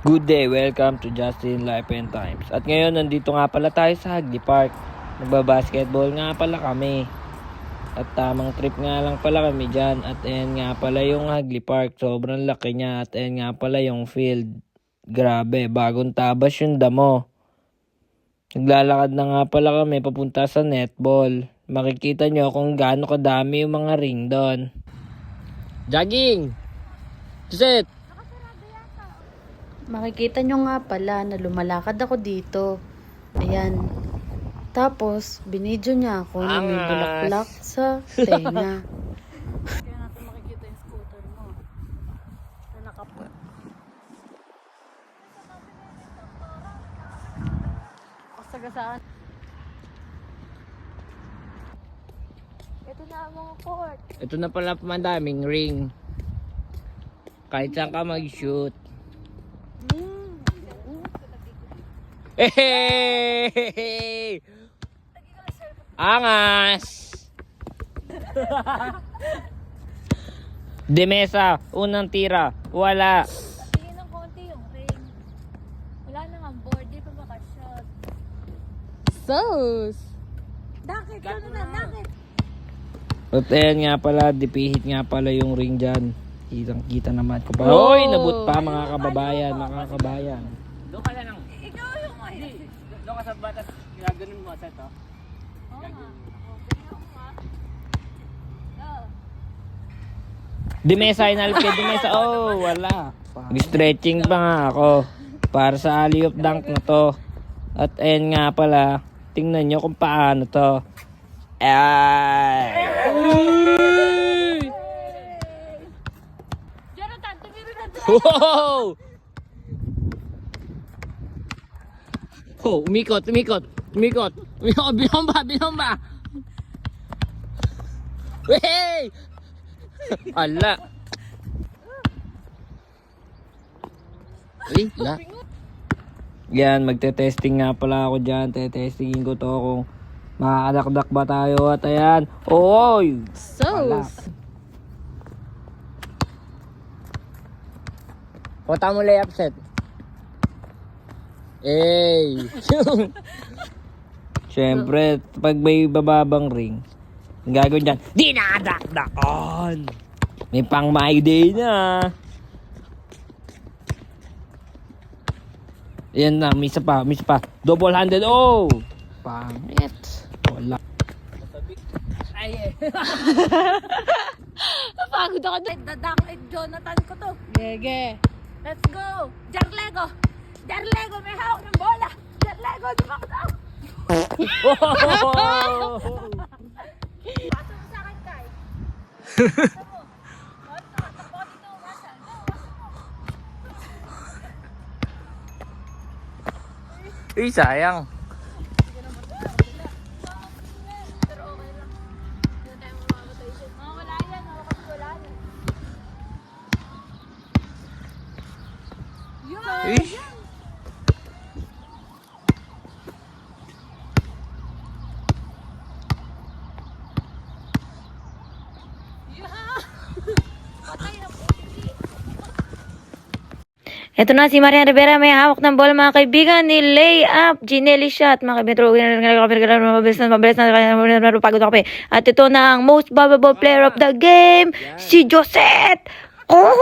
Good day, welcome to Justin Life and Times. At ngayon, nandito nga pala tayo sa Hagley Park. Nagbabasketball nga pala kami. At tamang trip nga lang pala kami dyan. At ayan nga pala yung Hagley Park. Sobrang laki niya. At ayan nga pala yung field. Grabe, bagong tabas yung damo. Naglalakad na nga pala kami papunta sa netball. Makikita nyo kung gaano kadami yung mga ring doon. Jogging! Set! Makikita nyo nga pala na lumalakad ako dito. Ayan. Tapos, binidyo niya ako na may bulaklak sa tenga. Kaya natin makikita yung scooter mo. Na nakapot. Kasagasaan. Ito na ang mga court. Ito na pala madaming ring. Kahit saan ka mag-shoot. Hey! Angas! Demesa, unang tira, wala. Tingin ng konti yung ring. Wala nang board, di pa makashot. Sus! Dakit, ano na, dakit. At ayan nga pala, dipihit nga pala yung ring dyan. Kitang-kita naman ko pa. Hoy, nabut pa mga kababayan, mga kabayan. Doon ka lang. Ikaw yung may. Doon ka sa batas, ginaganon mo sa ito. Oo nga. Demesa, inalipid, Demesa. Oh, wala. Stretching pa nga ako para sa alley-oop dunk na to. At ayan nga pala, tingnan nyo kung paano to. Ay! Jonathan, tumiro na doon. Wow! Oh, umikot. Binomba. Hey! Ala. Uy, la. Yan, magte-testing nga pala ako dyan. Tetestingin ko to kung makakadakdak ba tayo. At ayan. Oy! Ala. Sus! Punta mo layup set. Hey! Siyempre, pag may bababang ring, ang gagawin dyan, dinadakdakan! May pang my day na. Ayan na, may isa pa. Double-handed, oh! Pangit. Wala. Ay, Napagod ako doon. Dadakit Jonathan ko to. Gege. Let's go. Jarlego, may hawak ng bola. Jarlego, dumakdaw. Paso mo sa akin, Kai. Paso mo. Takbo dito, Marshall. Uy, sayang. Pero okay lang. Hindi na tayo mamamatay dyan. Wala yan, kasi wala yan. Uy. Ito na si Marian Rivera, may hawak ng bola mga kaibigan ni layup, Ginelli shot, mga kaibigan, mabilis na, pagod ako. At ito na ang most valuable player of the game, si Josette! Oh!